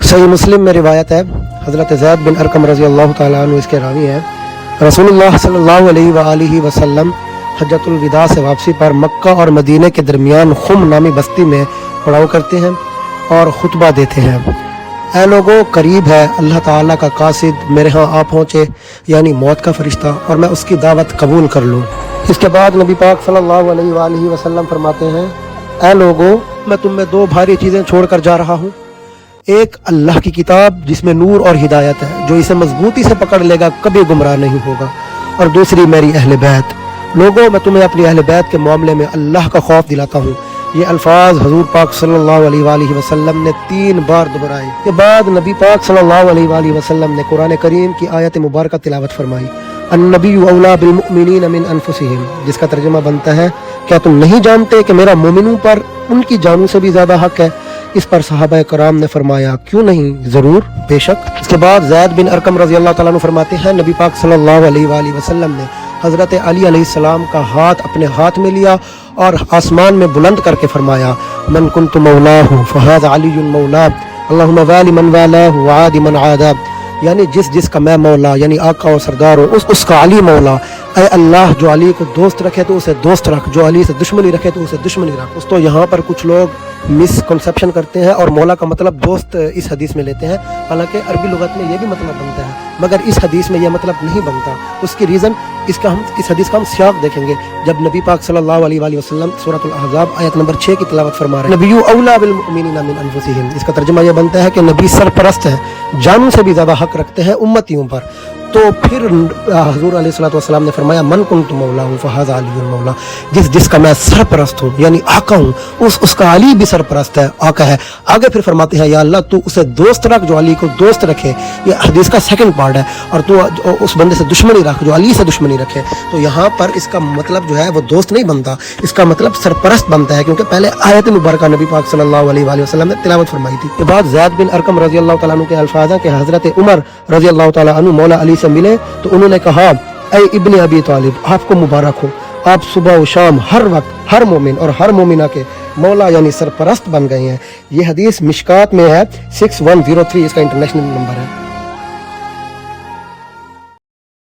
सही मुस्लिम में रिवायत है, हज़रत ज़ैद बिन अरकम रज़ी अल्लाह तआला अन्हु इसके रावी हैं। रसूलुल्लाह सल्लल्लाहु अलैहि वसल्लम हज्जतुल विदा से वापसी पर मक्का और मदीने के दरमियान खुम नामी बस्ती में पड़ाव करते हैं और खुतबा देते हैं। ऐ लोगों, करीब है अल्लाह ताला का कासिद मेरे यहाँ आ पहुँचे, यानी मौत का फरिश्ता, और मैं उसकी दावत कबूल कर लूँ। इसके बाद नबी पाक सल्लल्लाहु अलैहि वसल्लम फरमाते हैं, ऐ लोगों, मैं तुम में दो भारी चीज़ें छोड़ कर जा रहा हूँ। एक अल्लाह की किताब जिसमें नूर और हिदायत है, जो इसे मजबूती से पकड़ लेगा कभी गुमराह नहीं होगा, और दूसरी मेरी अहले बैत। लोगों, मैं तुम्हें अपनी अहले बैत के मामले में अल्लाह का खौफ दिलाता हूँ। ये अल्फाज हजूर पाक सल्लल्लाहु अलैहि वसल्लम ने 3 बार दोहराए। के बाद नबी पाक सल्लल्लाहु अलैहि वसल्लम ने कुरान करीम की आयत मुबारक तिलावत फरमाई, अन्नबिय्यु औला बिल मुमिनीन मिन अनफुसिहिम, जिसका तर्जुमा बनता है, क्या तुम नहीं जानते कि मेरा मोमिनों पर उनकी जानों से भी ज्यादा हक है। इस पर सहाबा कराम ने फरमाया, क्यों नहीं, जरूर, बेशक। इसके बाद ज़ैद बिन अरकम रज़ी अल्लाह तआला अन्हु फरमाते हैं, नबी पाक सल्लल्लाहु अलैहि वसल्लम ने हज़रत अली अलैहिस्सलाम का हाथ अपने हाथ में लिया और आसमान में बुलंद करके फरमाया, मन कुन्तु मौलाहु फहाज़ा अलीयुन मौला, अल्लाहुम्मा वाली मन वालाहु व आदि मन आदा, यानी जिसका मैं मौला यानी आका और सरदार हूँ, उसका अली मौला। ऐ अल्लाह, जो अली को दोस्त रखे तो उसे दोस्त रख, जो अली से दुश्मनी रखे तो उसे दुश्मनी रख। तो यहाँ पर कुछ लोग मिसकंसेप्शन करते हैं और मौला का मतलब दोस्त इस हदीस में लेते हैं, हालांकि अरबी लुगत में ये भी मतलब बनता है, मगर इस हदीस में यह मतलब नहीं बनता। उसकी रीज़न इस हदीस का हम सियाक देखेंगे, जब नबी पाक सल्लल्लाहु अलैहि वसल्लम सूरतुल अहज़ाब आयत नंबर 6 की तिलावत फरमा रहे हैं, नबिय्यु औला बिल मुमिनीना मिन अनफुसिहिम। इसका तर्जुमा यह बनता है कि नबी सरपरस्त है, जानों से भी ज़्यादा हक रखते हैं उम्मतियों पर। तो फिर हजूर अलैहिस्सलातु वस्सलाम ने फरमाया, मन कुन्तु मौलाहु फहाज़ा अलीयुन मौला, जिसका मैं सरपरस्त हूँ यानी आका हूँ, उसका अली भी सरपरस्त है, आका है। आगे फिर फरमाते हैं, या अल्लाह, तू उसे दोस्त रख जो अली को दोस्त रखे। ये हदीस का सेकंड पार्ट है, और तू उस बंदे से दुश्मनी रख जो अली से दुश्मनी रखे। तो यहाँ पर इसका मतलब जो है वो दोस्त नहीं बनता, इसका मतलब सरपरस्त बनता है, क्योंकि पहले आयत मुबारक नबी पाक सल्लल्लाहु अलैहि वसल्लम ने तिलावत फरमाई थी। के बाद ज़ैद बिन अरकम रज़ी अल्लाह तआला अन्हु के अल्फाज हैं कि हज़रत उमर रज़ी अल्लाह तआला अन्हु मौला अली से मिले तो उन्होंने कहा, ऐ इब्ने अबी तालिब, आपको मुबारक हो, आप सुबह व शाम हर वक्त हर मोमिन और हर मोमिना के मौला यानी सरपरस्त बन गए हैं। ये हदीस मिशकात में है 6103, इसका इंटरनेशनल नंबर है।